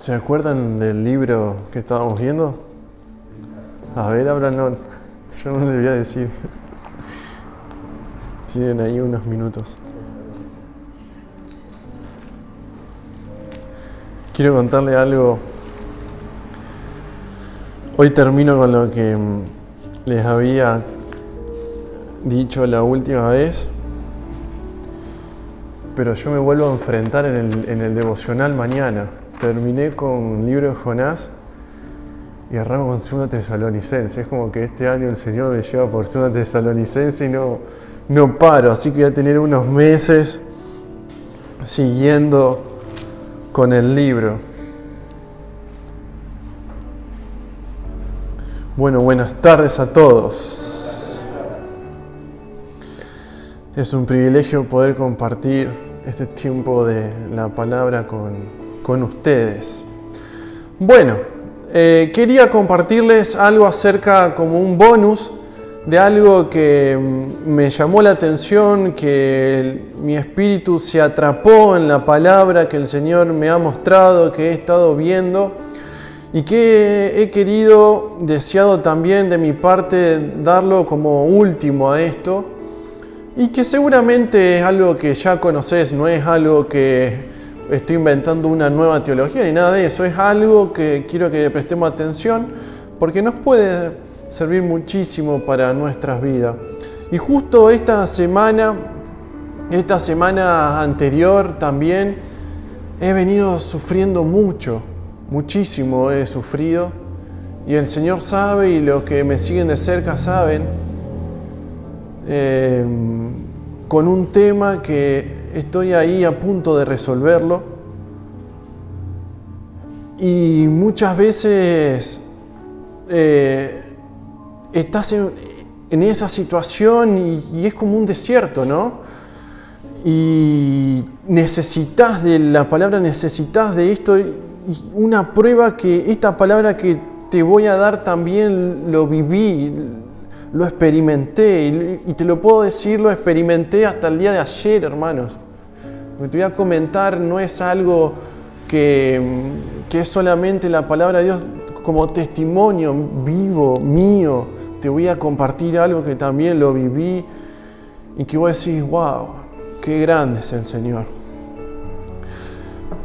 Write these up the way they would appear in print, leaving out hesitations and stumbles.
¿Se acuerdan del libro que estábamos viendo? A ver, ábranlo. Yo no les voy a decir. Tienen ahí unos minutos. Quiero contarle algo. Hoy termino con lo que les había dicho la última vez, pero yo me vuelvo a enfrentar en el devocional mañana. Terminé con el libro de Jonás y arranco con 2 Tesalonicenses. Es como que este año el Señor me lleva por 2 Tesalonicenses y no paro. Así que voy a tener unos meses siguiendo con el libro. Bueno, buenas tardes a todos. Es un privilegio poder compartir este tiempo de la palabra con ustedes. Bueno, quería compartirles algo acerca, como un bonus, de algo que me llamó la atención, que mi espíritu se atrapó en la palabra que el Señor me ha mostrado, que he estado viendo y que he querido, deseado también de mi parte, darlo como último a esto, y que seguramente es algo que ya conocés, no es algo que estoy inventando una nueva teología ni nada de eso, es algo que quiero que le prestemos atención porque nos puede servir muchísimo para nuestras vidas. Y justo esta semana anterior también he venido sufriendo muchísimo he sufrido, y el Señor sabe, y los que me siguen de cerca saben, con un tema que estoy ahí a punto de resolverlo, y muchas veces estás en esa situación y es como un desierto, ¿no? Y necesitas de la palabra, necesitas de esto, una prueba que esta palabra que te voy a dar también lo viví, lo experimenté, y te lo puedo decir, lo experimenté hasta el día de ayer, hermanos. Lo que te voy a comentar no es algo que es solamente la palabra de Dios como testimonio vivo, mío. Te voy a compartir algo que también lo viví y que voy a decir, wow, qué grande es el Señor.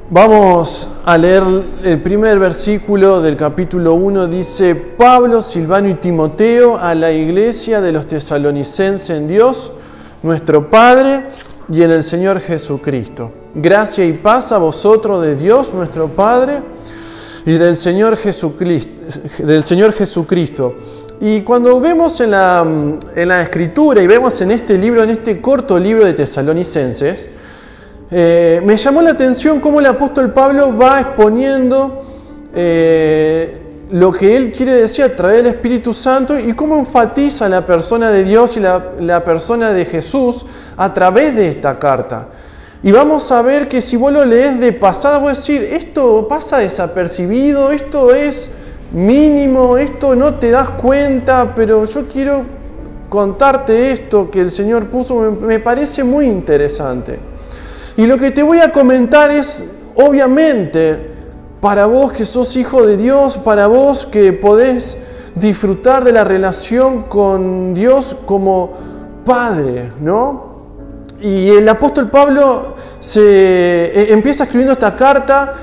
Vamos a leer el primer versículo del capítulo 1. Dice: Pablo, Silvano y Timoteo, a la iglesia de los tesalonicenses en Dios, nuestro Padre, y en el Señor Jesucristo. Gracia y paz a vosotros de Dios, nuestro Padre, y del Señor Jesucristo. Y cuando vemos en la Escritura y vemos en este libro, en este corto libro de Tesalonicenses, me llamó la atención cómo el apóstol Pablo va exponiendo lo que él quiere decir a través del Espíritu Santo y cómo enfatiza la persona de Dios y la persona de Jesús a través de esta carta. Y vamos a ver que si vos lo lees de pasada, vos decir, esto pasa desapercibido, esto es mínimo, esto no te das cuenta, pero yo quiero contarte esto que el Señor puso, me parece muy interesante. Y lo que te voy a comentar es, obviamente, para vos que sos hijo de Dios, para vos que podés disfrutar de la relación con Dios como Padre, ¿no? Y el apóstol Pablo empieza escribiendo esta carta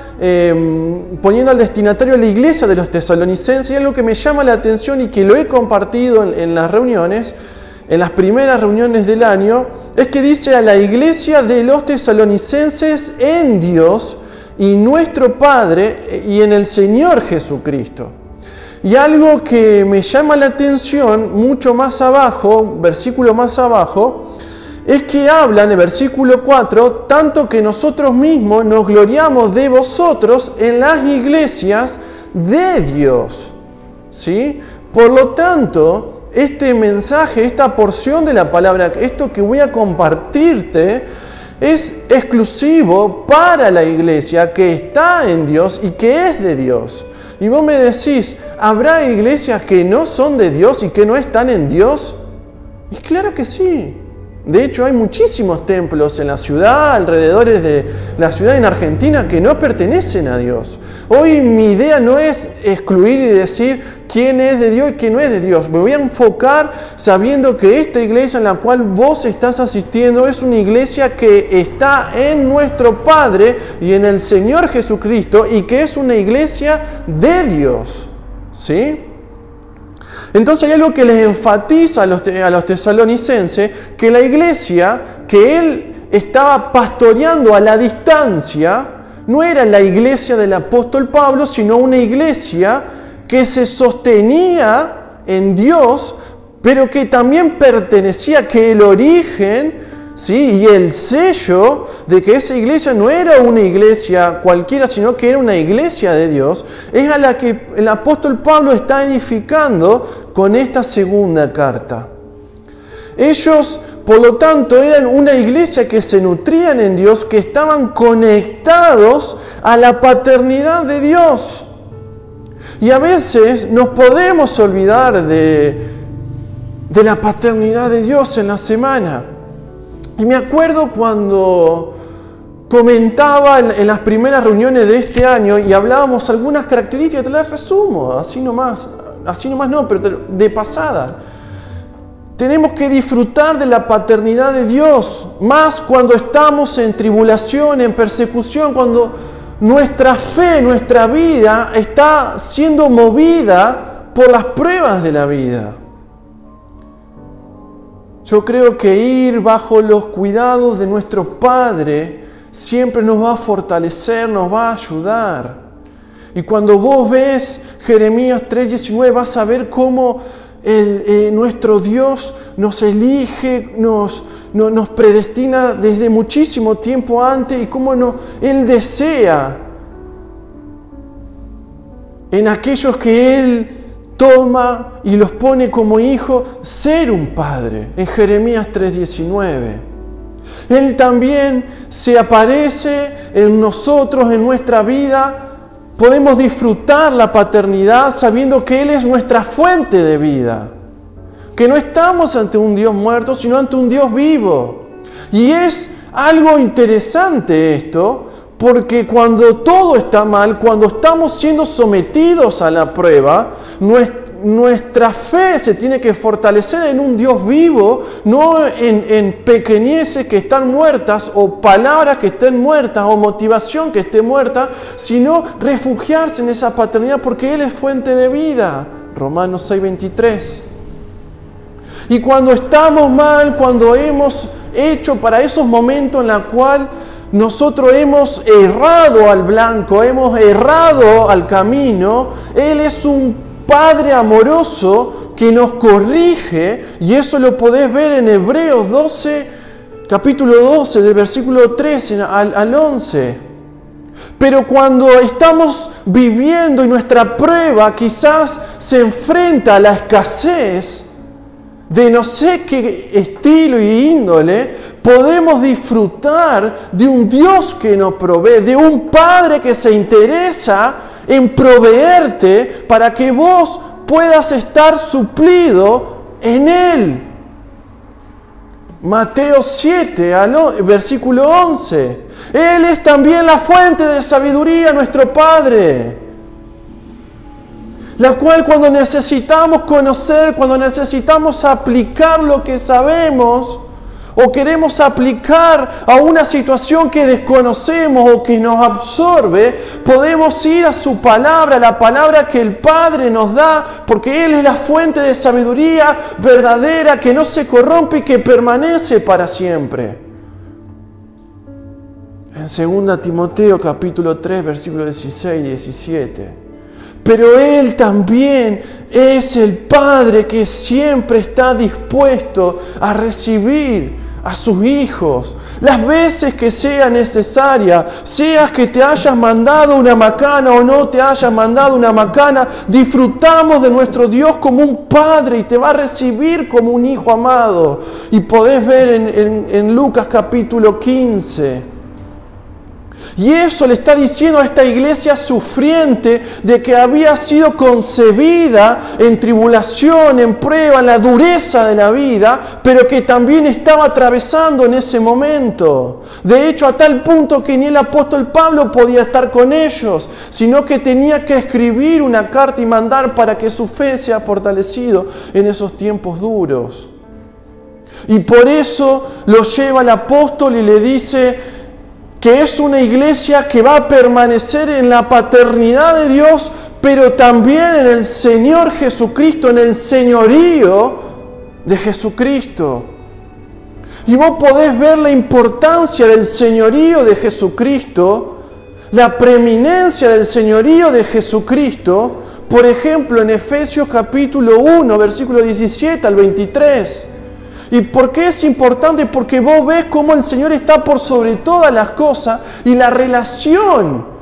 poniendo al destinatario a la iglesia de los tesalonicenses, y algo que me llama la atención y que lo he compartido en las reuniones, en las primeras reuniones del año, es que dice a la iglesia de los tesalonicenses en Dios y nuestro Padre y en el Señor Jesucristo. Y algo que me llama la atención mucho más abajo, versículo más abajo, es que habla en el versículo 4, tanto que nosotros mismos nos gloriamos de vosotros en las iglesias de Dios. ¿Sí? Por lo tanto, este mensaje, esta porción de la palabra, esto que voy a compartirte, es exclusivo para la iglesia que está en Dios y que es de Dios. Y vos me decís, ¿habrá iglesias que no son de Dios y que no están en Dios? Y claro que sí. De hecho, hay muchísimos templos en la ciudad, alrededores de la ciudad en Argentina, que no pertenecen a Dios. Hoy mi idea no es excluir y decir quién es de Dios y quién no es de Dios. Me voy a enfocar sabiendo que esta iglesia en la cual vos estás asistiendo es una iglesia que está en nuestro Padre y en el Señor Jesucristo y que es una iglesia de Dios. ¿Sí? Entonces hay algo que les enfatiza a los tesalonicenses, que la iglesia que él estaba pastoreando a la distancia no era la iglesia del apóstol Pablo, sino una iglesia que se sostenía en Dios, pero que también pertenecía, que el origen, ¿sí?, y el sello de que esa iglesia no era una iglesia cualquiera, sino que era una iglesia de Dios, es a la que el apóstol Pablo está edificando con esta segunda carta. Ellos, por lo tanto, eran una iglesia que se nutrían en Dios, que estaban conectados a la paternidad de Dios. Y a veces nos podemos olvidar de la paternidad de Dios en la semana. Y me acuerdo cuando comentaba en las primeras reuniones de este año y hablábamos algunas características, te las resumo, así nomás no, pero de pasada. Tenemos que disfrutar de la paternidad de Dios, más cuando estamos en tribulación, en persecución, cuando nuestra fe, nuestra vida está siendo movida por las pruebas de la vida. Yo creo que ir bajo los cuidados de nuestro Padre siempre nos va a fortalecer, nos va a ayudar. Y cuando vos ves Jeremías 3:19 vas a ver cómo nuestro Dios nos elige, nos predestina desde muchísimo tiempo antes y cómo Él desea en aquellos que Él toma y los pone como hijos, ser un padre, en Jeremías 3:19. Él también se aparece en nosotros, en nuestra vida. Podemos disfrutar la paternidad sabiendo que Él es nuestra fuente de vida. Que no estamos ante un Dios muerto, sino ante un Dios vivo. Y es algo interesante esto, porque cuando todo está mal, cuando estamos siendo sometidos a la prueba, nuestra fe se tiene que fortalecer en un Dios vivo, no en pequeñeces que están muertas, o palabras que estén muertas, o motivación que esté muerta, sino refugiarse en esa paternidad porque Él es fuente de vida. Romanos 6:23. Y cuando estamos mal, cuando hemos hecho para esos momentos en los cuales nosotros hemos errado al blanco, hemos errado al camino, Él es un Padre amoroso que nos corrige, y eso lo podés ver en Hebreos 12, capítulo 12, del versículo 13 al 11. Pero cuando estamos viviendo y nuestra prueba quizás se enfrenta a la escasez de no sé qué estilo y índole, podemos disfrutar de un Dios que nos provee, de un Padre que se interesa en proveerte para que vos puedas estar suplido en Él. Mateo 7, versículo 11. Él es también la fuente de sabiduría, nuestro Padre, la cual cuando necesitamos conocer, cuando necesitamos aplicar lo que sabemos, o queremos aplicar a una situación que desconocemos o que nos absorbe, podemos ir a su palabra, la palabra que el Padre nos da, porque Él es la fuente de sabiduría verdadera que no se corrompe y que permanece para siempre. En 2 Timoteo capítulo 3, versículos 16 y 17. Pero Él también es el Padre que siempre está dispuesto a recibir a sus hijos las veces que sea necesaria, seas que te hayas mandado una macana o no te hayas mandado una macana. Disfrutamos de nuestro Dios como un Padre y te va a recibir como un hijo amado. Y podés ver en Lucas capítulo 15 Y eso le está diciendo a esta iglesia sufriente de que había sido concebida en tribulación, en prueba, en la dureza de la vida, pero que también estaba atravesando en ese momento. De hecho, a tal punto que ni el apóstol Pablo podía estar con ellos, sino que tenía que escribir una carta y mandar para que su fe sea fortalecido en esos tiempos duros. Y por eso lo lleva el apóstol y le dice que es una iglesia que va a permanecer en la paternidad de Dios, pero también en el Señor Jesucristo, en el señorío de Jesucristo. Y vos podés ver la importancia del señorío de Jesucristo, la preeminencia del señorío de Jesucristo, por ejemplo, en Efesios capítulo 1, versículo 17 al 23. ¿Y por qué es importante? Porque vos ves cómo el Señor está por sobre todas las cosas y la relación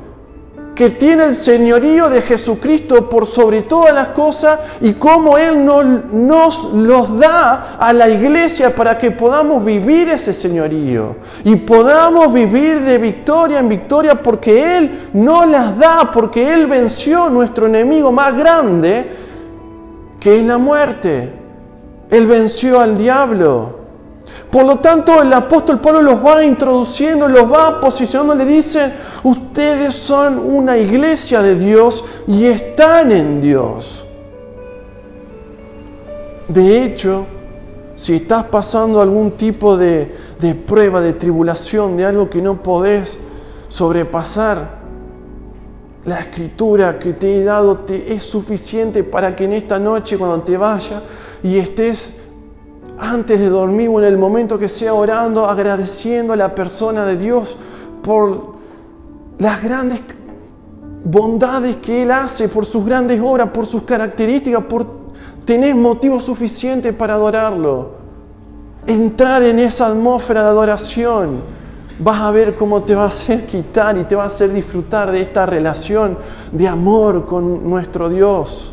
que tiene el señorío de Jesucristo por sobre todas las cosas y cómo Él nos los da a la iglesia para que podamos vivir ese señorío y podamos vivir de victoria en victoria porque Él nos las da, porque Él venció nuestro enemigo más grande, que es la muerte. Él venció al diablo. Por lo tanto, el apóstol Pablo los va introduciendo, los va posicionando, le dice, ustedes son una iglesia de Dios y están en Dios. De hecho, si estás pasando algún tipo de prueba, de tribulación, de algo que no podés sobrepasar, la escritura que te he dado te es suficiente para que en esta noche, cuando te vayas y estés antes de dormir o en el momento que sea orando, agradeciendo a la persona de Dios por las grandes bondades que Él hace, por sus grandes obras, por sus características, tenés motivo suficiente para adorarlo. Entrar en esa atmósfera de adoración, vas a ver cómo te va a hacer quitar y te va a hacer disfrutar de esta relación de amor con nuestro Dios.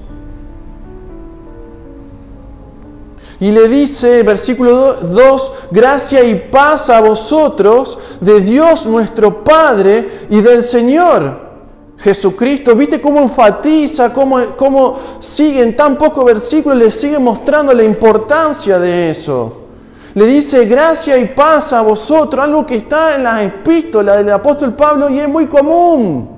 Y le dice, versículo 2, gracia y paz a vosotros, de Dios nuestro Padre y del Señor Jesucristo. ¿Viste cómo enfatiza, cómo sigue en tan pocos versículos, le sigue mostrando la importancia de eso? Le dice gracia y paz a vosotros, algo que está en las epístolas del apóstol Pablo y es muy común,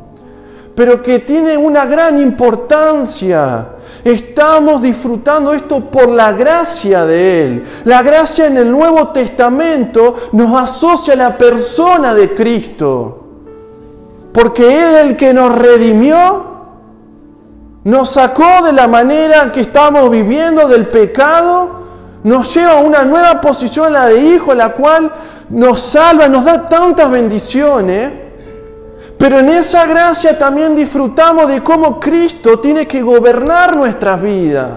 pero que tiene una gran importancia. Estamos disfrutando esto por la gracia de Él. La gracia en el Nuevo Testamento nos asocia a la persona de Cristo. Porque Él es el que nos redimió, nos sacó de la manera que estamos viviendo del pecado, nos lleva a una nueva posición, la de hijo, la cual nos salva, nos da tantas bendiciones. Pero en esa gracia también disfrutamos de cómo Cristo tiene que gobernar nuestras vidas.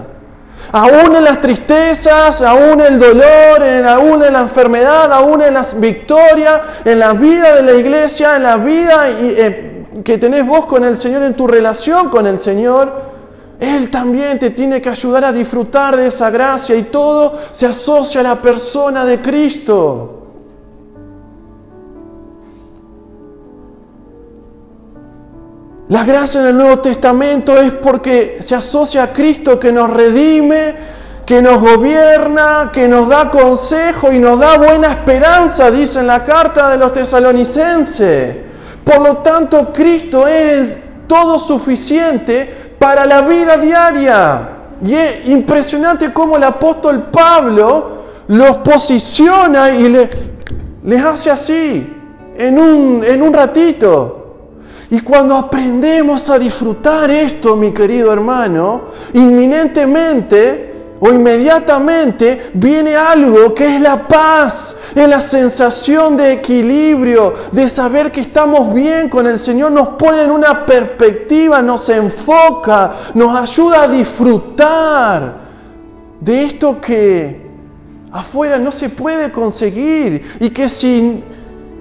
Aún en las tristezas, aún en el dolor, aún en la enfermedad, aún en las victorias, en la vida de la iglesia, en la vida que tenés vos con el Señor, en tu relación con el Señor, Él también te tiene que ayudar a disfrutar de esa gracia y todo se asocia a la persona de Cristo. La gracia en el Nuevo Testamento es porque se asocia a Cristo que nos redime, que nos gobierna, que nos da consejo y nos da buena esperanza, dice en la carta de los tesalonicenses. Por lo tanto, Cristo es todo suficiente para la vida diaria. Y es impresionante cómo el apóstol Pablo los posiciona y les hace así, en un ratito. Y cuando aprendemos a disfrutar esto, mi querido hermano, inminentemente o inmediatamente viene algo que es la paz, es la sensación de equilibrio, de saber que estamos bien con el Señor, nos pone en una perspectiva, nos enfoca, nos ayuda a disfrutar de esto que afuera no se puede conseguir y que si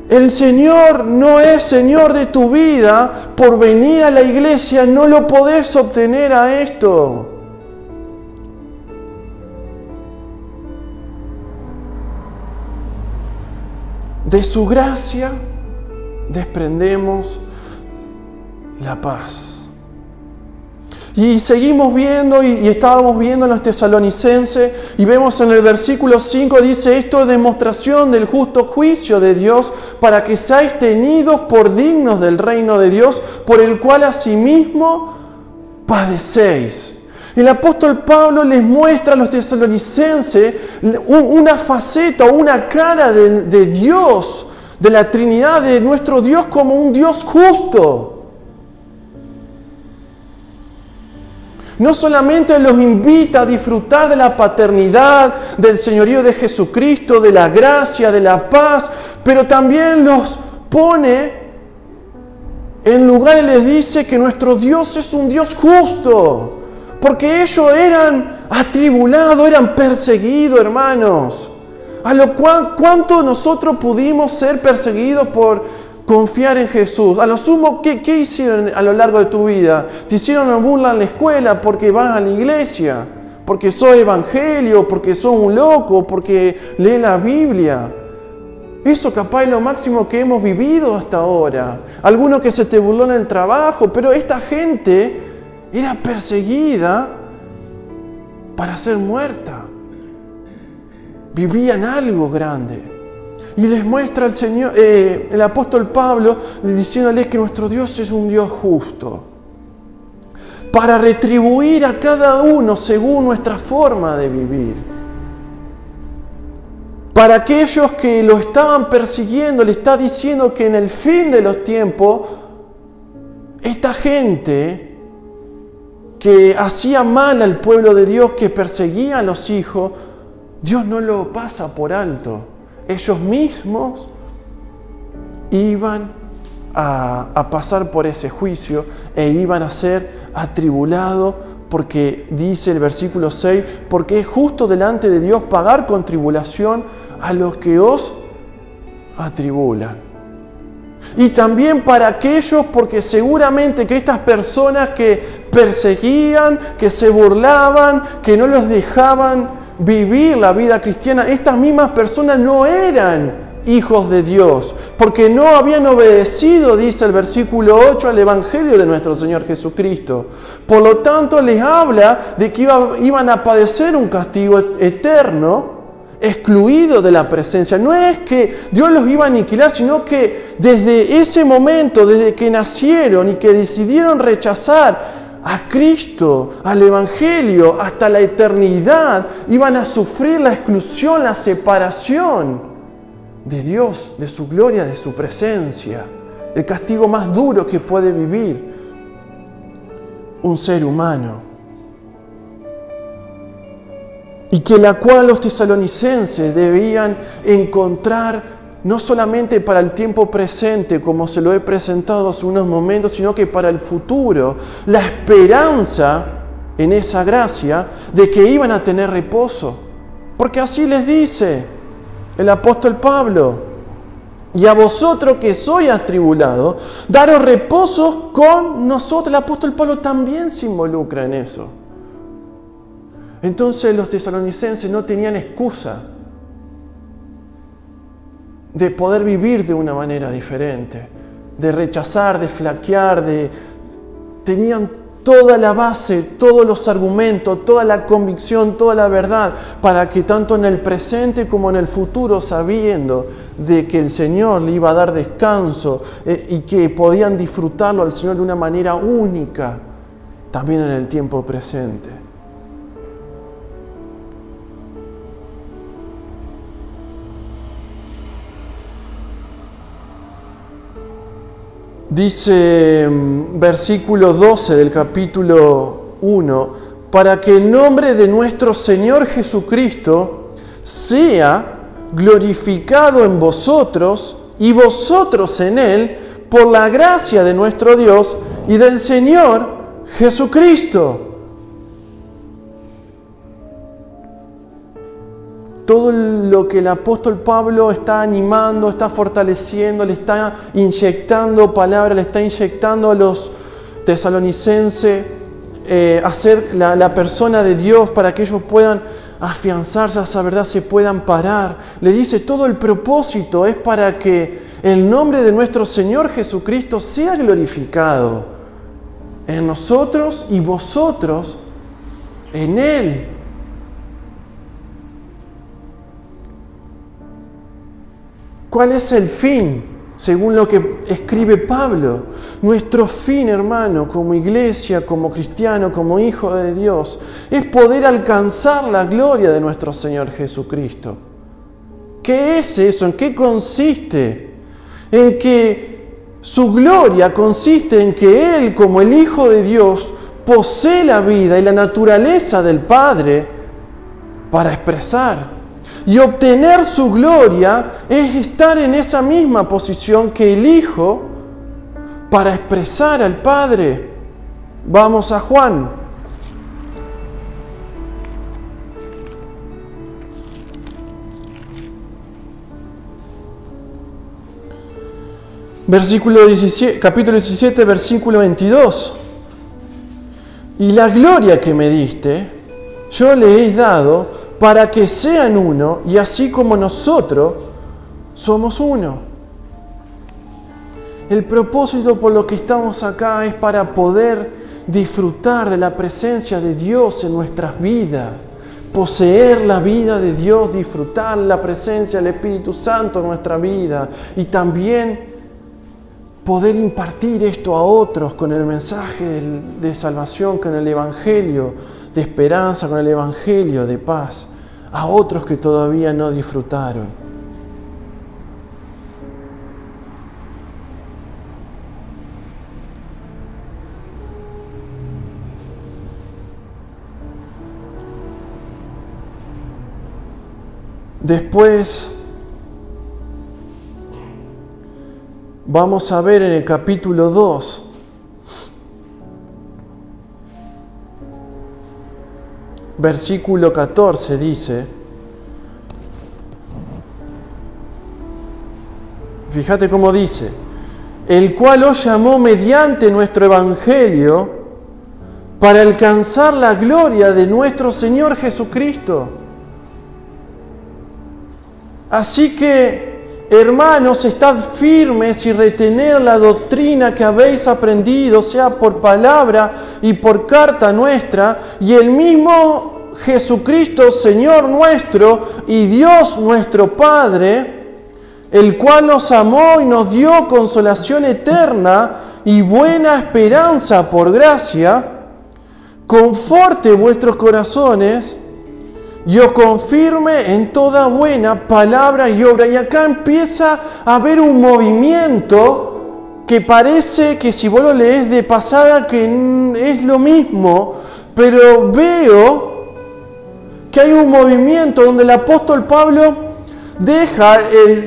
el Señor no es Señor de tu vida, por venir a la iglesia no lo podés obtener a esto. De su gracia, desprendemos la paz. Y seguimos viendo y estábamos viendo en los tesalonicenses y vemos en el versículo 5 dice: esto es demostración del justo juicio de Dios para que seáis tenidos por dignos del reino de Dios, por el cual asimismo padecéis. El apóstol Pablo les muestra a los tesalonicenses una faceta o una cara de Dios, de la Trinidad, de nuestro Dios como un Dios justo. No solamente los invita a disfrutar de la paternidad, del señorío de Jesucristo, de la gracia, de la paz, pero también los pone en lugar y les dice que nuestro Dios es un Dios justo. Porque ellos eran atribulados, eran perseguidos, hermanos. A lo cual, ¿cuánto nosotros pudimos ser perseguidos por confiar en Jesús? A lo sumo, ¿qué hicieron a lo largo de tu vida? ¿Te hicieron una burla en la escuela porque vas a la iglesia? ¿Porque sos evangelio? ¿Porque sos un loco? ¿Porque lees la Biblia? Eso capaz es lo máximo que hemos vivido hasta ahora. Alguno que se te burló en el trabajo, pero esta gente era perseguida para ser muerta. Vivían algo grande. Y les muestra el Señor, el apóstol Pablo diciéndoles que nuestro Dios es un Dios justo. Para retribuir a cada uno según nuestra forma de vivir. Para aquellos que lo estaban persiguiendo, le está diciendo que en el fin de los tiempos, esta gente que hacía mal al pueblo de Dios, que perseguía a los hijos, Dios no lo pasa por alto. Ellos mismos iban a pasar por ese juicio e iban a ser atribulados, porque dice el versículo 6, porque es justo delante de Dios pagar con tribulación a los que os atribulan. Y también para aquellos, porque seguramente que estas personas que perseguían, que se burlaban, que no los dejaban vivir la vida cristiana, estas mismas personas no eran hijos de Dios, porque no habían obedecido, dice el versículo 8, al Evangelio de nuestro Señor Jesucristo. Por lo tanto, les habla de que iban a padecer un castigo eterno, excluido de la presencia. No es que Dios los iba a aniquilar, sino que desde ese momento, desde que nacieron y que decidieron rechazar a Cristo, al Evangelio, hasta la eternidad, iban a sufrir la exclusión, la separación de Dios, de su gloria, de su presencia. El castigo más duro que puede vivir un ser humano. Y que la cual los tesalonicenses debían encontrar no solamente para el tiempo presente, como se lo he presentado hace unos momentos, sino que para el futuro, la esperanza en esa gracia de que iban a tener reposo. Porque así les dice el apóstol Pablo: y a vosotros que sois atribulados, daros reposo con nosotros. El apóstol Pablo también se involucra en eso. Entonces los tesalonicenses no tenían excusa de poder vivir de una manera diferente, de rechazar, de flaquear, tenían toda la base, todos los argumentos, toda la convicción, toda la verdad, para que tanto en el presente como en el futuro, sabiendo de que el Señor le iba a dar descanso y que podían disfrutarlo al Señor de una manera única, también en el tiempo presente. Dice versículo 12 del capítulo 1, para que el nombre de nuestro Señor Jesucristo sea glorificado en vosotros y vosotros en Él, por la gracia de nuestro Dios y del Señor Jesucristo. Todo lo que el apóstol Pablo está animando, está fortaleciendo, le está inyectando palabras, le está inyectando a los tesalonicenses, hacer la persona de Dios para que ellos puedan afianzarse a esa verdad, se puedan parar. Le dice, todo el propósito es para que el nombre de nuestro Señor Jesucristo sea glorificado en nosotros y vosotros en Él. ¿Cuál es el fin? Según lo que escribe Pablo, nuestro fin, hermano, como iglesia, como cristiano, como hijo de Dios, es poder alcanzar la gloria de nuestro Señor Jesucristo. ¿Qué es eso? ¿En qué consiste? En que su gloria consiste en que Él, como el Hijo de Dios, posee la vida y la naturaleza del Padre para expresar. Y obtener su gloria es estar en esa misma posición que el Hijo para expresar al Padre. Vamos a Juan. Capítulo 17, versículo 22. Y la gloria que me diste, yo le he dado para que sean uno, y así como nosotros somos uno. El propósito por lo que estamos acá es para poder disfrutar de la presencia de Dios en nuestras vidas, poseer la vida de Dios, disfrutar la presencia del Espíritu Santo en nuestra vida y también poder impartir esto a otros con el mensaje de salvación, con el Evangelio de esperanza, con el Evangelio de paz, a otros que todavía no disfrutaron. Después vamos a ver en el capítulo 2 versículo 14 dice, fíjate cómo dice, el cual os llamó mediante nuestro Evangelio para alcanzar la gloria de nuestro Señor Jesucristo. Así que, hermanos, estad firmes y retened la doctrina que habéis aprendido, sea por palabra y por carta nuestra, y el mismo Jesucristo, Señor nuestro y Dios nuestro Padre, el cual nos amó y nos dio consolación eterna y buena esperanza por gracia, conforte vuestros corazones y os confirme en toda buena palabra y obra. Y acá empieza a haber un movimiento que parece que si vos lo lees de pasada que es lo mismo, pero veo que hay un movimiento donde el apóstol Pablo deja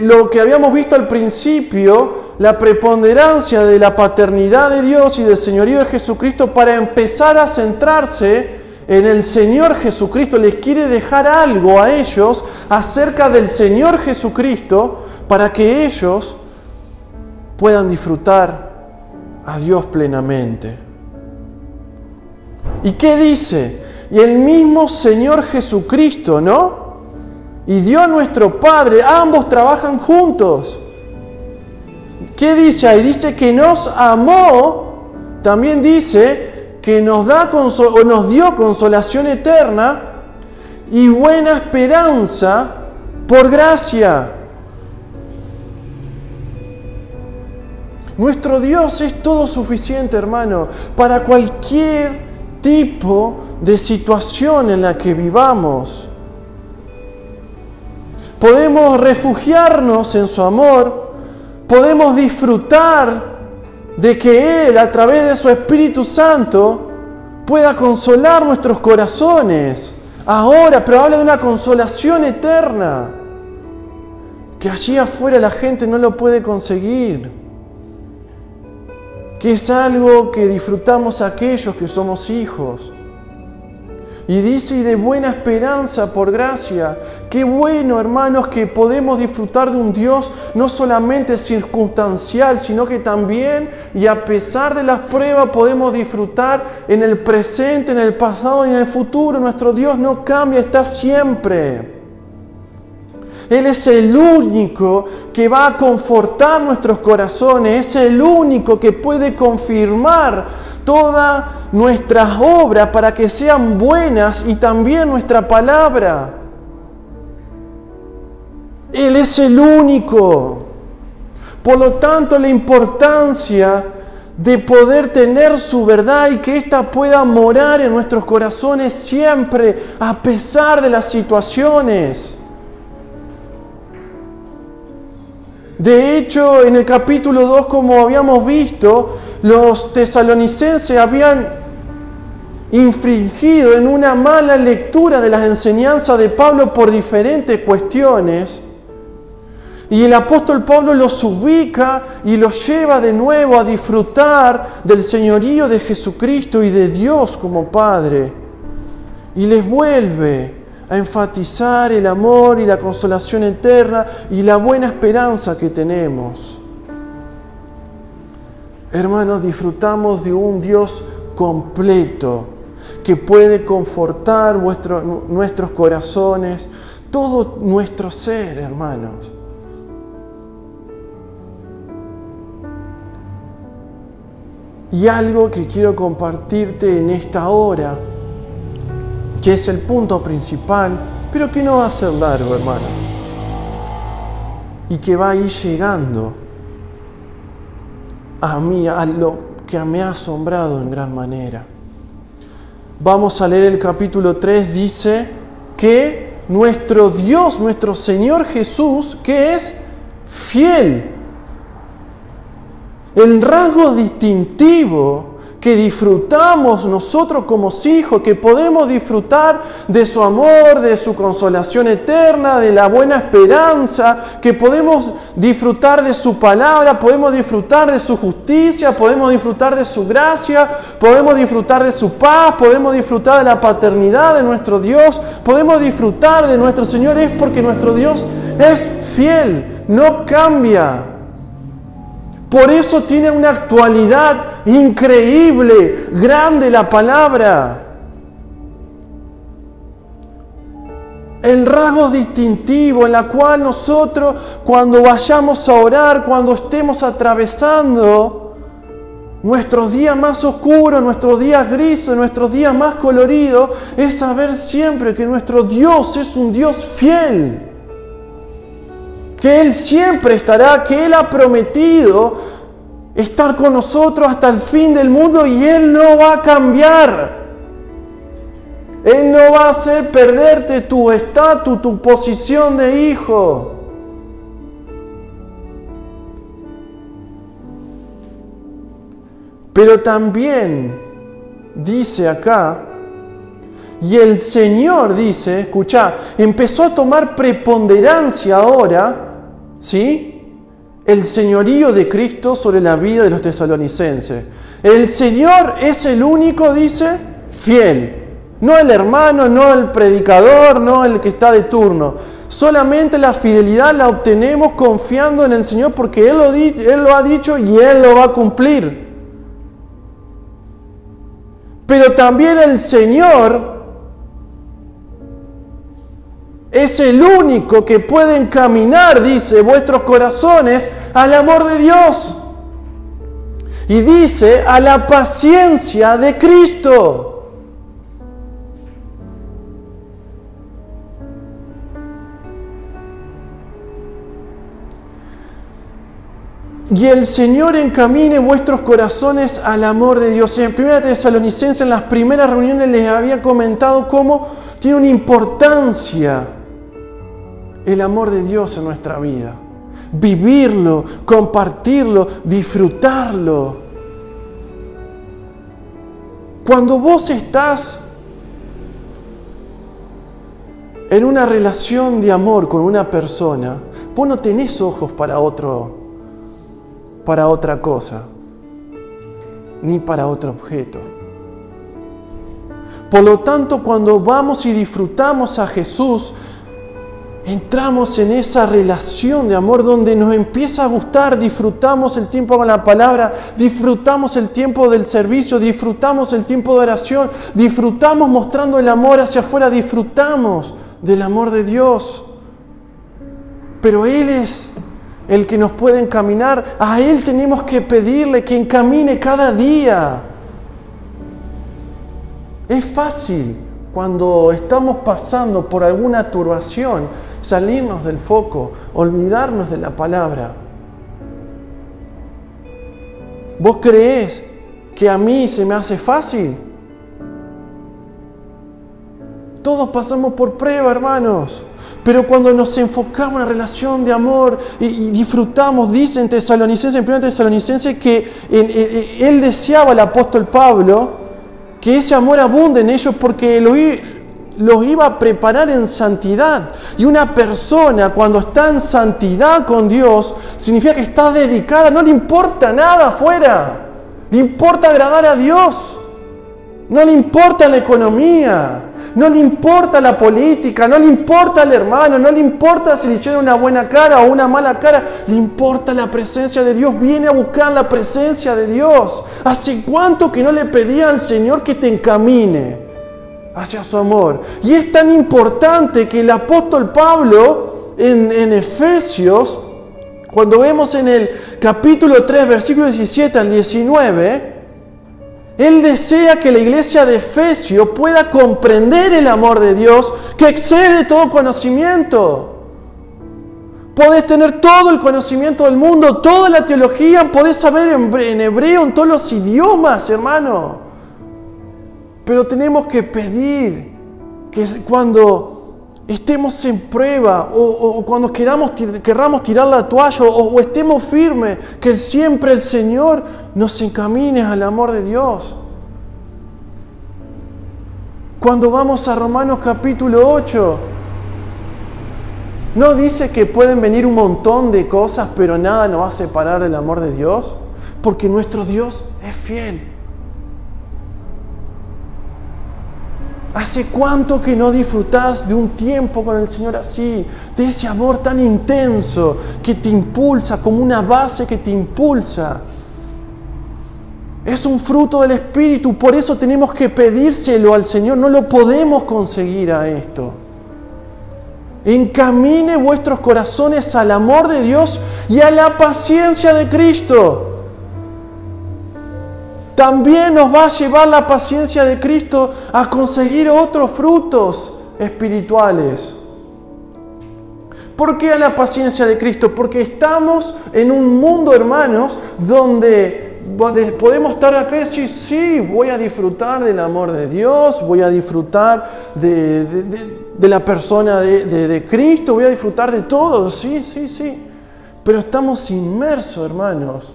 lo que habíamos visto al principio, la preponderancia de la paternidad de Dios y del señorío de Jesucristo, para empezar a centrarse en el Señor Jesucristo. Les quiere dejar algo a ellos acerca del Señor Jesucristo para que ellos puedan disfrutar a Dios plenamente. ¿Y qué dice? Y el mismo Señor Jesucristo, ¿no? Y Dios nuestro Padre, ambos trabajan juntos. ¿Qué dice ahí? Dice que nos amó, también dice que nos dio consolación eterna y buena esperanza por gracia. Nuestro Dios es todo suficiente, hermano, para cualquier tipo de situación en la que vivamos. Podemos refugiarnos en su amor, podemos disfrutar de que Él, a través de su Espíritu Santo, pueda consolar nuestros corazones ahora, pero habla de una consolación eterna que allí afuera la gente no lo puede conseguir, que es algo que disfrutamos aquellos que somos hijos. Y dice, y de buena esperanza por gracia. Qué bueno, hermanos, que podemos disfrutar de un Dios no solamente circunstancial, sino que también, y a pesar de las pruebas, podemos disfrutar en el presente, en el pasado y en el futuro. Nuestro Dios no cambia, está siempre. Él es el único que va a confortar nuestros corazones, es el único que puede confirmar todas nuestras obras para que sean buenas y también nuestra palabra. Él es el único. Por lo tanto, la importancia de poder tener su verdad y que ésta pueda morar en nuestros corazones siempre, a pesar de las situaciones. De hecho, en el capítulo 2, como habíamos visto, los tesalonicenses habían infringido en una mala lectura de las enseñanzas de Pablo por diferentes cuestiones. Y el apóstol Pablo los ubica y los lleva de nuevo a disfrutar del señorío de Jesucristo y de Dios como Padre. Y les vuelve a enfatizar el amor y la consolación eterna y la buena esperanza que tenemos. Hermanos, disfrutamos de un Dios completo que puede confortar nuestros corazones, todo nuestro ser, hermanos. Y algo que quiero compartirte en esta hora, que es el punto principal, pero que no va a ser largo, hermano, y que va a ir llegando a mí, a lo que me ha asombrado en gran manera. Vamos a leer el capítulo 3, dice que nuestro Dios, nuestro Señor Jesús, que es fiel. El rasgo distintivo que disfrutamos nosotros como hijos, que podemos disfrutar de su amor, de su consolación eterna, de la buena esperanza, que podemos disfrutar de su palabra, podemos disfrutar de su justicia, podemos disfrutar de su gracia, podemos disfrutar de su paz, podemos disfrutar de la paternidad de nuestro Dios, podemos disfrutar de nuestro Señor, es porque nuestro Dios es fiel, no cambia. Por eso tiene una actualidad increíble, grande la palabra. El rasgo distintivo en la cual nosotros, cuando vayamos a orar, cuando estemos atravesando nuestros días más oscuros, nuestros días grises, nuestros días más coloridos, es saber siempre que nuestro Dios es un Dios fiel. Que Él siempre estará, que Él ha prometido estar con nosotros hasta el fin del mundo y Él no va a cambiar. Él no va a hacer perderte tu estatus, tu posición de hijo. Pero también dice acá, y el Señor dice, escuchá, empezó a tomar preponderancia ahora, ¿sí?, el señorío de Cristo sobre la vida de los tesalonicenses. El Señor es el único, dice, fiel. No el hermano, no el predicador, no el que está de turno. Solamente la fidelidad la obtenemos confiando en el Señor porque Él lo ha dicho y Él lo va a cumplir. Pero también el Señor es el único que puede encaminar, dice, vuestros corazones al amor de Dios. Y dice, a la paciencia de Cristo. Y el Señor encamine vuestros corazones al amor de Dios. En 1 Tesalonicenses, en las primeras reuniones, les había comentado cómo tiene una importancia el amor de Dios en nuestra vida. Vivirlo, compartirlo, disfrutarlo. Cuando vos estás en una relación de amor con una persona, vos no tenés ojos para otra cosa, ni para otro objeto. Por lo tanto, cuando vamos y disfrutamos a Jesús, entramos en esa relación de amor donde nos empieza a gustar, disfrutamos el tiempo con la palabra, disfrutamos el tiempo del servicio, disfrutamos el tiempo de oración, disfrutamos mostrando el amor hacia afuera, disfrutamos del amor de Dios. Pero Él es el que nos puede encaminar, a Él tenemos que pedirle que encamine cada día. Es fácil cuando estamos pasando por alguna turbación salirnos del foco, olvidarnos de la palabra. ¿Vos creés que a mí se me hace fácil? Todos pasamos por prueba, hermanos. Pero cuando nos enfocamos en la relación de amor y disfrutamos, dice en Tesalonicenses, en 1 Tesalonicenses, que él deseaba, el apóstol Pablo, que ese amor abunde en ellos porque los iba a preparar en santidad. Y una persona cuando está en santidad con Dios, significa que está dedicada, no le importa nada afuera, le importa agradar a Dios. No le importa la economía, no le importa la política, no le importa al hermano, no le importa si le hicieron una buena cara o una mala cara, le importa la presencia de Dios, viene a buscar la presencia de Dios. ¿Hace cuánto que no le pedía al Señor que te encamine hacia su amor? Y es tan importante que el apóstol Pablo en Efesios, cuando vemos en el capítulo 3, versículo 17 al 19, él desea que la iglesia de Efesios pueda comprender el amor de Dios que excede todo conocimiento. Podés tener todo el conocimiento del mundo, toda la teología, podés saber en hebreo, en todos los idiomas, hermano. Pero tenemos que pedir que cuando estemos en prueba o cuando querramos tirar la toalla o estemos firmes, que siempre el Señor nos encamine al amor de Dios. Cuando vamos a Romanos capítulo 8, ¿no dice que pueden venir un montón de cosas, pero nada nos va a separar del amor de Dios? Porque nuestro Dios es fiel. ¿Hace cuánto que no disfrutás de un tiempo con el Señor así? De ese amor tan intenso que te impulsa, como una base que te impulsa. Es un fruto del Espíritu, por eso tenemos que pedírselo al Señor. No lo podemos conseguir a esto. Encamine vuestros corazones al amor de Dios y a la paciencia de Cristo. También nos va a llevar la paciencia de Cristo a conseguir otros frutos espirituales. ¿Por qué a la paciencia de Cristo? Porque estamos en un mundo, hermanos, donde podemos estar acá y decir, sí, voy a disfrutar del amor de Dios, voy a disfrutar de la persona de Cristo, voy a disfrutar de todo, sí. Pero estamos inmersos, hermanos,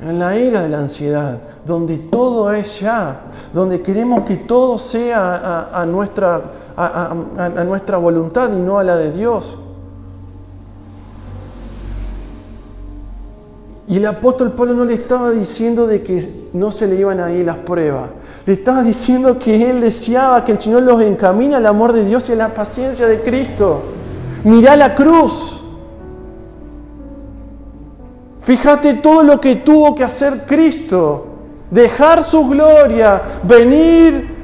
en la era de la ansiedad, donde todo es ya, donde queremos que todo sea a nuestra voluntad y no a la de Dios. Y el apóstol Pablo no le estaba diciendo de que no se le iban a ir las pruebas. Le estaba diciendo que él deseaba que el Señor los encamine al amor de Dios y a la paciencia de Cristo. Mirá la cruz. Fíjate todo lo que tuvo que hacer Cristo. Dejar su gloria, venir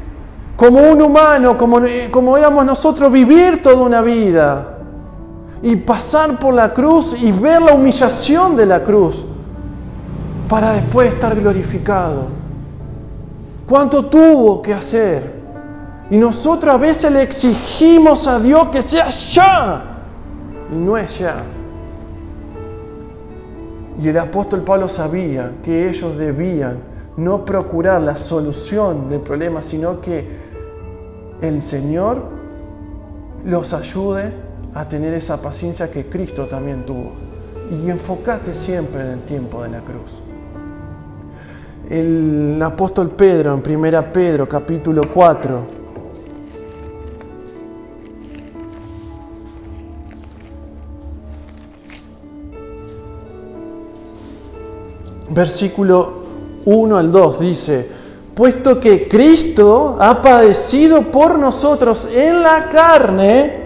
como un humano, como éramos nosotros, vivir toda una vida. Y pasar por la cruz y ver la humillación de la cruz para después estar glorificado. ¿Cuánto tuvo que hacer? Y nosotros a veces le exigimos a Dios que sea ya. Y no es ya. Y el apóstol Pablo sabía que ellos debían no procurar la solución del problema, sino que el Señor los ayude a tener esa paciencia que Cristo también tuvo. Y enfócate siempre en el tiempo de la cruz. El apóstol Pedro, en 1 Pedro, capítulo 4, versículo 1 al 2, dice: puesto que Cristo ha padecido por nosotros en la carne,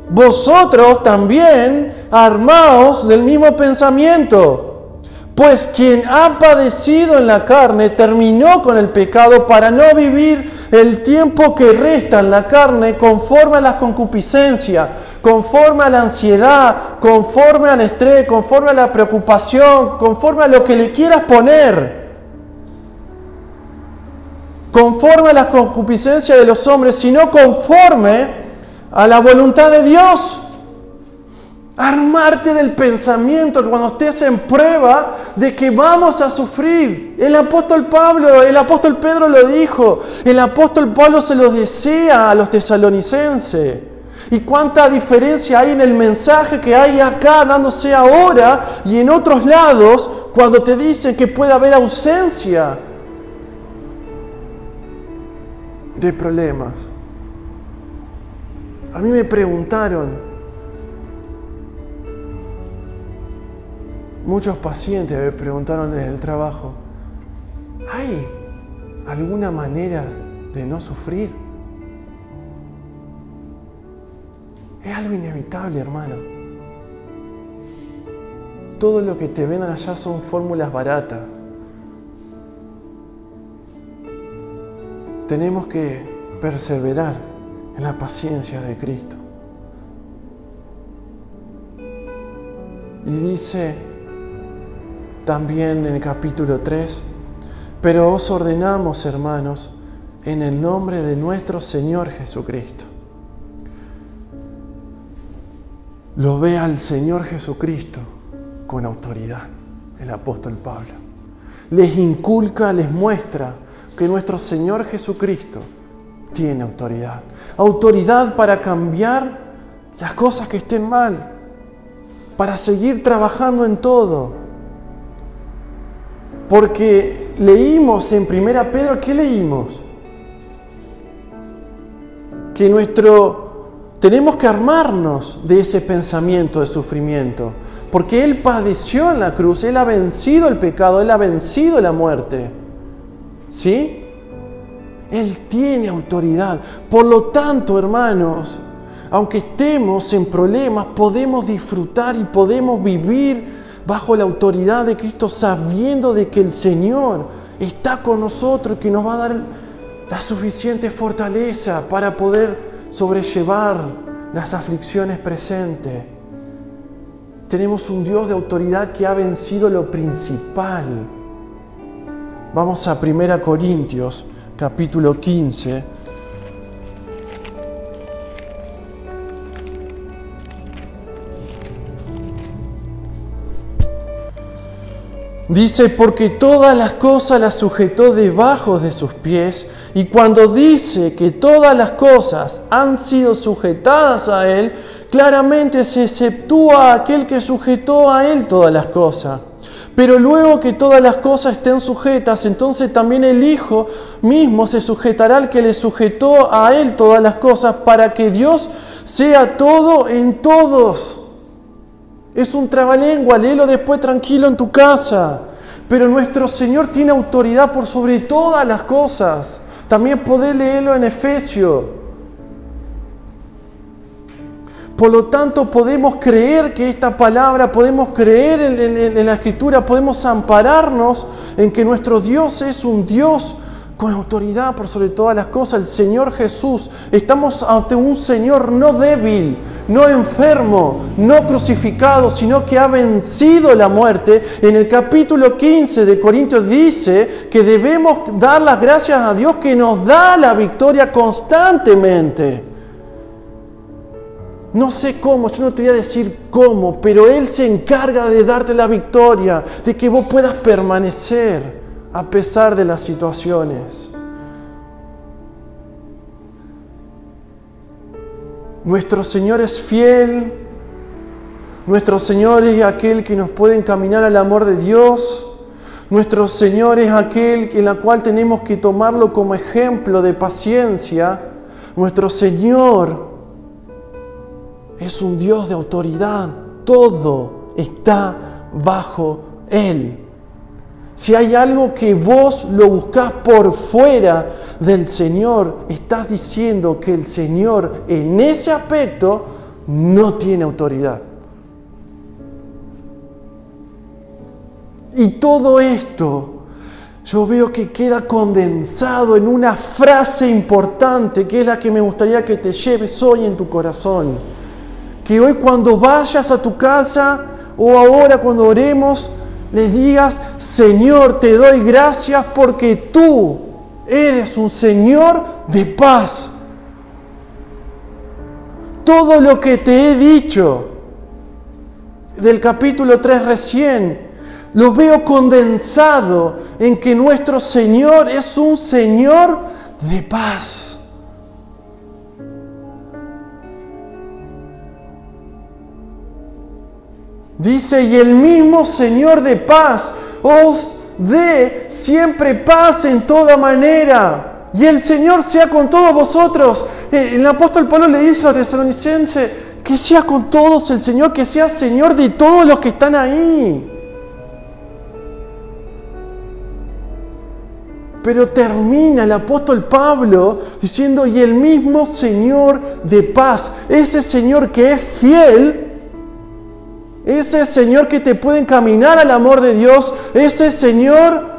vosotros también armaos del mismo pensamiento. Pues quien ha padecido en la carne terminó con el pecado para no vivir el tiempo que resta en la carne conforme a las concupiscencias, conforme a la ansiedad, conforme al estrés, conforme a la preocupación, conforme a lo que le quieras poner. Conforme a las concupiscencias de los hombres, sino conforme a la voluntad de Dios. Armarte del pensamiento que cuando estés en prueba de que vamos a sufrir. El apóstol Pedro lo dijo. El apóstol Pablo se lo desea a los tesalonicenses. Y cuánta diferencia hay en el mensaje que hay acá dándose ahora y en otros lados cuando te dicen que puede haber ausencia de problemas. A mí me preguntaron, muchos pacientes me preguntaron en el trabajo, ¿hay alguna manera de no sufrir? Es algo inevitable, hermano. Todo lo que te vendan allá son fórmulas baratas. Tenemos que perseverar en la paciencia de Cristo. Y dice también en el capítulo 3, pero os ordenamos, hermanos, en el nombre de nuestro Señor Jesucristo. Lo ve al Señor Jesucristo con autoridad, el apóstol Pablo. Les inculca, les muestra que nuestro Señor Jesucristo tiene autoridad. Autoridad para cambiar las cosas que estén mal, para seguir trabajando en todo. Porque leímos en 1 Pedro, ¿qué leímos? Que tenemos que armarnos de ese pensamiento de sufrimiento. Porque Él padeció en la cruz, Él ha vencido el pecado, Él ha vencido la muerte. ¿Sí? Él tiene autoridad. Por lo tanto, hermanos, aunque estemos en problemas, podemos disfrutar y podemos vivir bajo la autoridad de Cristo, sabiendo de que el Señor está con nosotros y que nos va a dar la suficiente fortaleza para poder sobrellevar las aflicciones presentes. Tenemos un Dios de autoridad que ha vencido lo principal. Vamos a 1 Corintios, capítulo 15. Dice, porque todas las cosas las sujetó debajo de sus pies, y cuando dice que todas las cosas han sido sujetadas a Él, claramente se exceptúa a aquel que sujetó a Él todas las cosas. Pero luego que todas las cosas estén sujetas, entonces también el Hijo mismo se sujetará al que le sujetó a Él todas las cosas, para que Dios sea todo en todos. Es un trabalengua, léelo después tranquilo en tu casa. Pero nuestro Señor tiene autoridad por sobre todas las cosas. También podés leerlo en Efesios. Por lo tanto, podemos creer que esta palabra, podemos creer en la Escritura, podemos ampararnos en que nuestro Dios es un Dios con autoridad por sobre todas las cosas, el Señor Jesús. Estamos ante un Señor no débil, no enfermo, no crucificado, sino que ha vencido la muerte. En el capítulo 15 de Corintios dice que debemos dar las gracias a Dios que nos da la victoria constantemente. No sé cómo, yo no te voy a decir cómo, pero Él se encarga de darte la victoria, de que vos puedas permanecer a pesar de las situaciones. Nuestro Señor es fiel. Nuestro Señor es aquel que nos puede encaminar al amor de Dios. Nuestro Señor es aquel en la cual tenemos que tomarlo como ejemplo de paciencia. Nuestro Señor es un Dios de autoridad. Todo está bajo Él. Si hay algo que vos lo buscás por fuera del Señor, estás diciendo que el Señor en ese aspecto no tiene autoridad. Y todo esto yo veo que queda condensado en una frase importante, que es la que me gustaría que te lleves hoy en tu corazón. Que hoy cuando vayas a tu casa o ahora cuando oremos, le digas: Señor, te doy gracias porque tú eres un Señor de paz. Todo lo que te he dicho del capítulo 3 recién, lo veo condensado en que nuestro Señor es un Señor de paz. Dice: y el mismo Señor de paz os dé siempre paz en toda manera. Y el Señor sea con todos vosotros. El apóstol Pablo le dice a los tesalonicenses que sea con todos el Señor, que sea Señor de todos los que están ahí. Pero termina el apóstol Pablo diciendo: y el mismo Señor de paz, ese Señor que es fiel, ese Señor que te puede encaminar al amor de Dios, ese Señor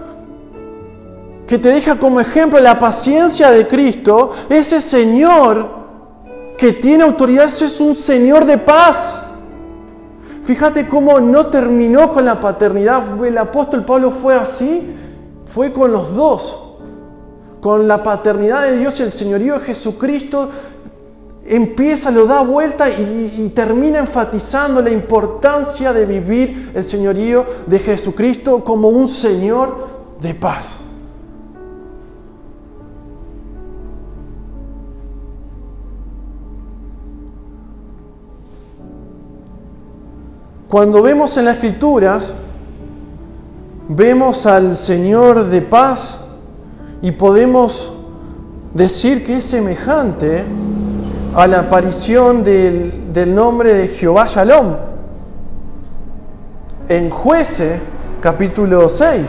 que te deja como ejemplo la paciencia de Cristo, ese Señor que tiene autoridad, ese es un Señor de paz. Fíjate cómo no terminó con la paternidad. El apóstol Pablo fue así. Fue con los dos, con la paternidad de Dios y el señorío de Jesucristo. Empieza, lo da vuelta y termina enfatizando la importancia de vivir el señorío de Jesucristo como un Señor de paz. Cuando vemos en las Escrituras, vemos al Señor de paz y podemos decir que es semejante a la aparición del nombre de Jehová Shalom en Jueces capítulo 6.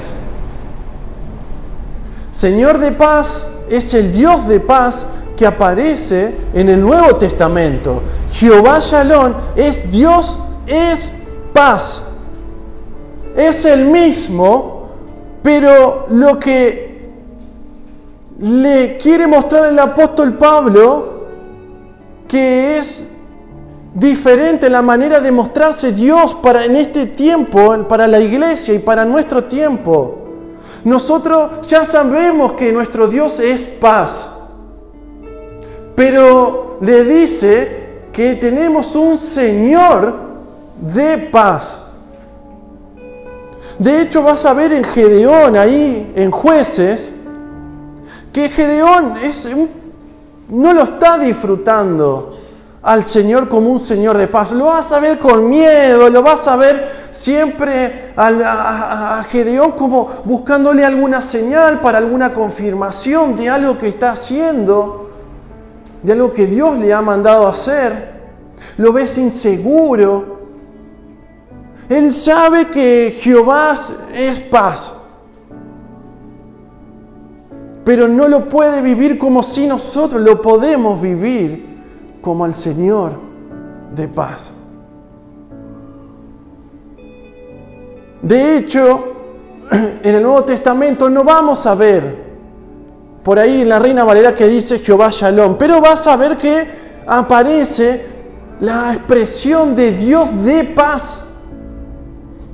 Señor de paz es el Dios de paz que aparece en el Nuevo Testamento. Jehová Shalom es Dios, es paz. Es el mismo, pero lo que le quiere mostrar el apóstol Pablo, que es diferente la manera de mostrarse Dios en este tiempo, para la iglesia y para nuestro tiempo. Nosotros ya sabemos que nuestro Dios es paz, pero le dice que tenemos un Señor de paz. De hecho, vas a ver en Gedeón, ahí en Jueces, que Gedeón no lo está disfrutando al Señor como un Señor de paz. Lo vas a ver con miedo, lo vas a ver siempre a Gedeón como buscándole alguna señal para alguna confirmación de algo que está haciendo, de algo que Dios le ha mandado hacer. Lo ves inseguro. Él sabe que Jehová es paz, pero no lo puede vivir como si nosotros lo podemos vivir como al Señor de paz. De hecho, en el Nuevo Testamento no vamos a ver por ahí en la Reina Valera que dice Jehová Shalom, pero vas a ver que aparece la expresión de Dios de paz.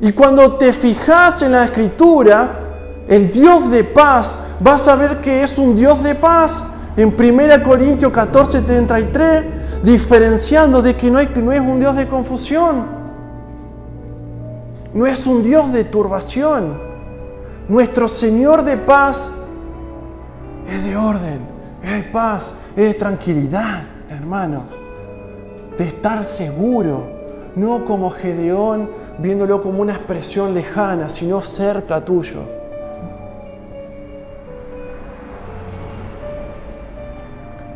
Y cuando te fijas en la Escritura, el Dios de paz, vas a ver que es un Dios de paz. En 1 Corintios 14:33, diferenciando de que no es un Dios de confusión. No es un Dios de turbación. Nuestro Señor de paz es de orden, es de paz, es de tranquilidad, hermanos. De estar seguro, no como Gedeón, viéndolo como una expresión lejana, sino cerca tuyo.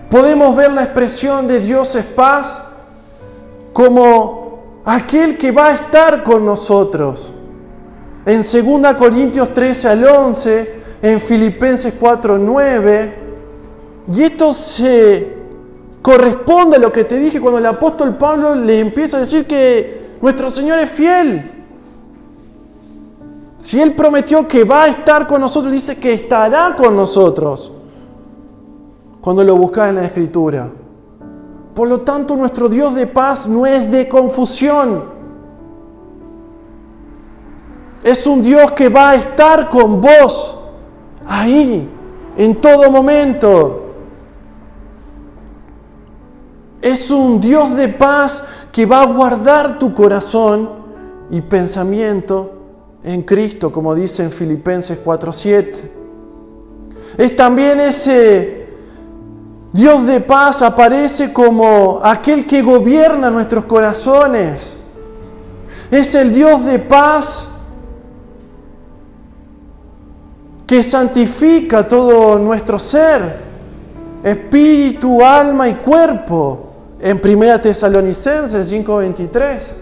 Podemos ver la expresión de Dios es paz como aquel que va a estar con nosotros. en 2 Corintios 13 al 11, en Filipenses 4, 9. Y esto se corresponde a lo que te dije cuando el apóstol Pablo le empieza a decir que nuestro Señor es fiel. Si Él prometió que va a estar con nosotros, dice que estará con nosotros cuando lo buscas en la Escritura. Por lo tanto, nuestro Dios de paz no es de confusión. Es un Dios que va a estar con vos ahí, en todo momento. Es un Dios de paz que va a guardar tu corazón y pensamiento en Cristo, como dice en Filipenses 4:7. Es también ese Dios de paz, aparece como aquel que gobierna nuestros corazones. Es el Dios de paz que santifica todo nuestro ser, espíritu, alma y cuerpo, en 1 Tesalonicenses 5:23.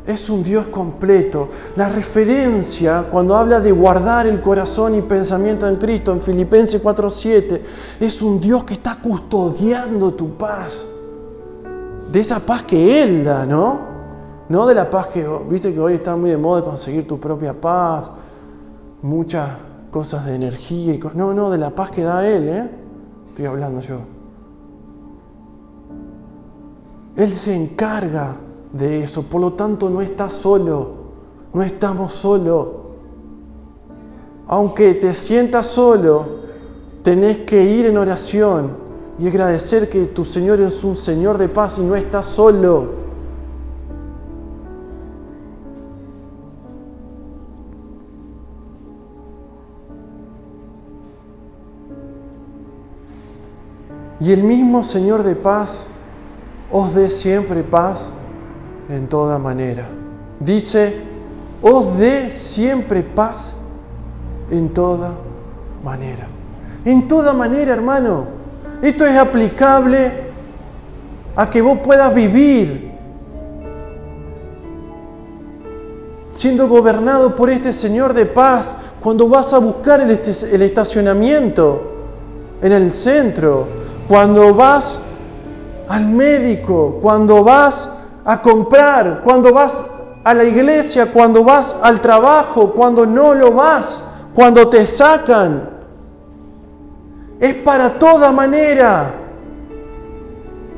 Es un Dios completo. La referencia, cuando habla de guardar el corazón y pensamiento en Cristo, en Filipenses 4:7, es un Dios que está custodiando tu paz. De esa paz que Él da, ¿no? No de la paz que, viste que hoy está muy de moda conseguir tu propia paz, muchas cosas de energía y cosas. No, de la paz que da Él, ¿eh? Estoy hablando yo. Él se encarga de eso, por lo tanto no estás solo, no estamos solos. Aunque te sientas solo, tenés que ir en oración y agradecer que tu Señor es un Señor de paz y no estás solo. Y el mismo Señor de paz os dé siempre paz en toda manera. Dice, os dé siempre paz en toda manera. En toda manera, hermano. Esto es aplicable a que vos puedas vivir siendo gobernado por este Señor de paz. Cuando vas a buscar el estacionamiento en el centro, cuando vas al médico, cuando vas a comprar, cuando vas a la iglesia, cuando vas al trabajo, cuando no lo vas, cuando te sacan. Es para toda manera.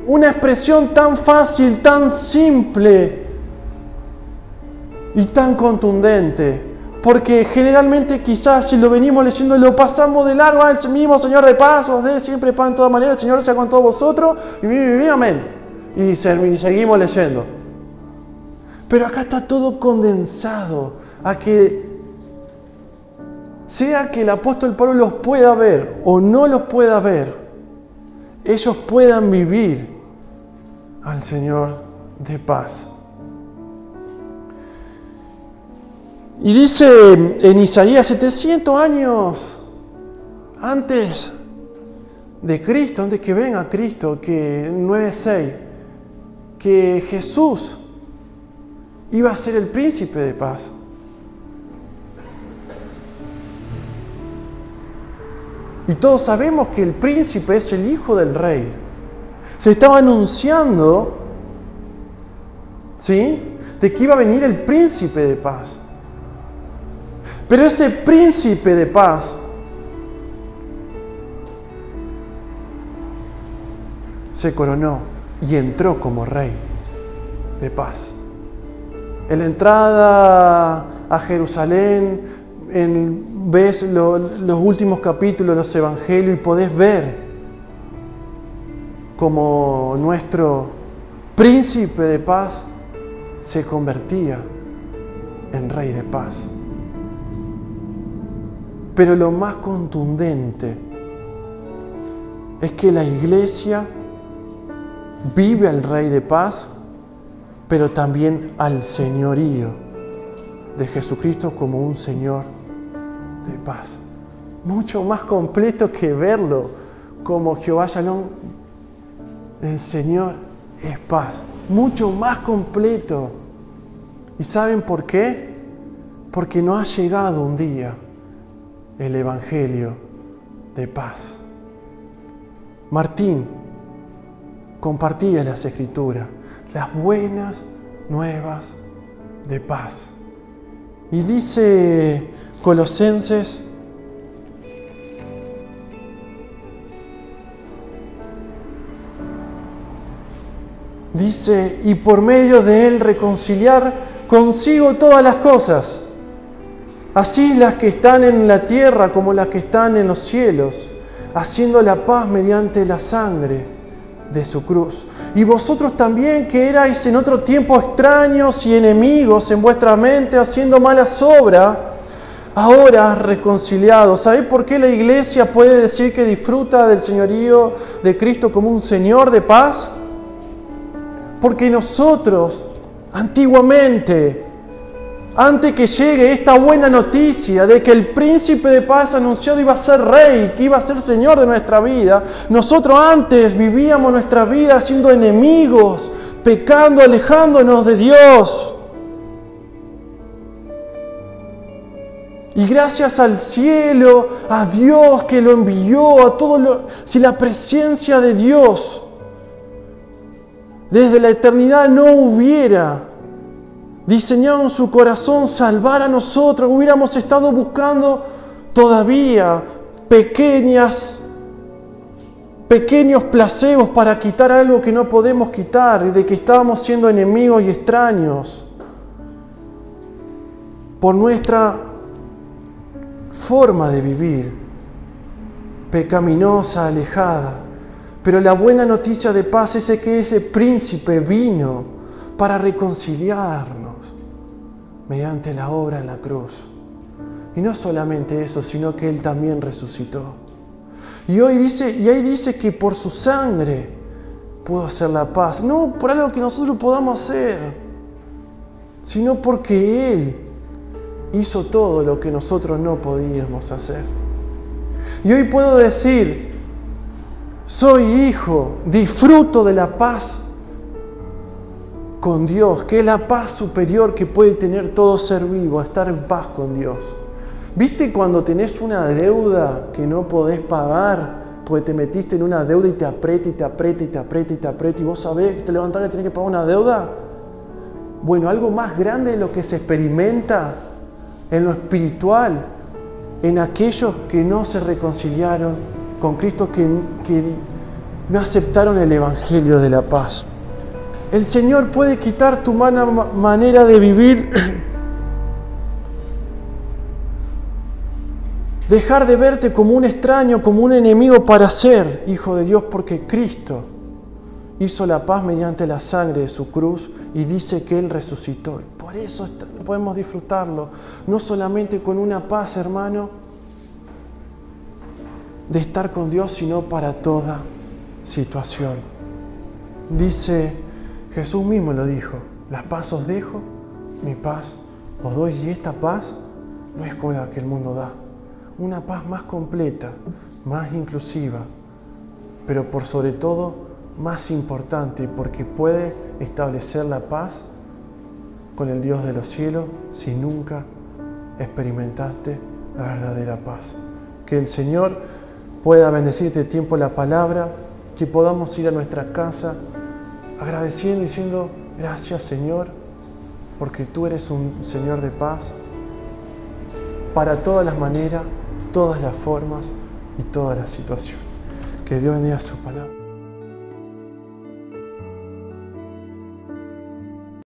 Una expresión tan fácil, tan simple y tan contundente. Porque generalmente quizás si lo venimos leyendo lo pasamos de largo. El mismo Señor de paz os dé siempre paz en toda manera. El Señor sea con todos vosotros. Y amén. Y seguimos leyendo. Pero acá está todo condensado a que sea que el apóstol Pablo los pueda ver o no los pueda ver, ellos puedan vivir al Señor de paz. Y dice en Isaías 700 años antes de Cristo, antes que venga Cristo, que 9:6, que Jesús iba a ser el príncipe de paz. Y todos sabemos que el príncipe es el hijo del rey. Se estaba anunciando, ¿sí?, de que iba a venir el príncipe de paz. Pero ese príncipe de paz se coronó y entró como rey de paz. En la entrada a Jerusalén, ves los últimos capítulos de los evangelios y podés ver como nuestro príncipe de paz se convertía en rey de paz. Pero lo más contundente es que la iglesia vive al rey de paz, pero también al señorío de Jesucristo como un Señor de paz. Mucho más completo que verlo como Jehová Shalom, el Señor es paz, mucho más completo. ¿Y saben por qué? Porque no ha llegado un día el Evangelio de paz. Martín compartía las Escrituras, las buenas nuevas de paz. Y dice Colosenses, dice, y por medio de él reconciliar consigo todas las cosas, así las que están en la tierra como las que están en los cielos, haciendo la paz mediante la sangre de su cruz. Y vosotros también, que erais en otro tiempo extraños y enemigos en vuestra mente, haciendo malas obras, ahora reconciliados. ¿Sabéis por qué la iglesia puede decir que disfruta del señorío de Cristo como un Señor de paz? Porque nosotros, antiguamente, antes que llegue esta buena noticia de que el príncipe de paz anunciado iba a ser rey, que iba a ser señor de nuestra vida, nosotros antes vivíamos nuestra vida siendo enemigos, pecando, alejándonos de Dios. Y gracias al cielo, a Dios que lo envió, a todo lo... Si la presencia de Dios desde la eternidad no hubiera diseñado en su corazón salvar a nosotros, hubiéramos estado buscando todavía pequeños placebos para quitar algo que no podemos quitar y de que estábamos siendo enemigos y extraños por nuestra forma de vivir, pecaminosa, alejada. Pero la buena noticia de paz es que ese príncipe vino para reconciliarnos mediante la obra en la cruz. Y no solamente eso, sino que Él también resucitó. Y ahí dice que por su sangre pudo hacer la paz. No por algo que nosotros podamos hacer, sino porque Él hizo todo lo que nosotros no podíamos hacer. Y hoy puedo decir, soy hijo, disfruto de la paz con Dios, que es la paz superior que puede tener todo ser vivo, estar en paz con Dios. ¿Viste cuando tenés una deuda que no podés pagar? Porque te metiste en una deuda y te aprieta y te aprieta y te aprieta y te aprieta y vos sabés que te levantás y tenés que pagar una deuda. Bueno, algo más grande de lo que se experimenta en lo espiritual, en aquellos que no se reconciliaron con Cristo, que no aceptaron el Evangelio de la paz. El Señor puede quitar tu mala manera de vivir, dejar de verte como un extraño, como un enemigo para ser hijo de Dios, porque Cristo hizo la paz mediante la sangre de su cruz y dice que Él resucitó. Por eso podemos disfrutarlo, no solamente con una paz, hermano, de estar con Dios, sino para toda situación. Dice, Jesús mismo lo dijo, la paz os dejo, mi paz os doy, y esta paz no es como la que el mundo da. Una paz más completa, más inclusiva, pero por sobre todo más importante, porque puede establecer la paz con el Dios de los cielos si nunca experimentaste la verdadera paz. Que el Señor pueda bendecirte tiempo la palabra, que podamos ir a nuestra casa agradeciendo y diciendo, gracias Señor, porque tú eres un Señor de paz para todas las maneras, todas las formas y todas las situaciones. Que Dios bendiga su palabra.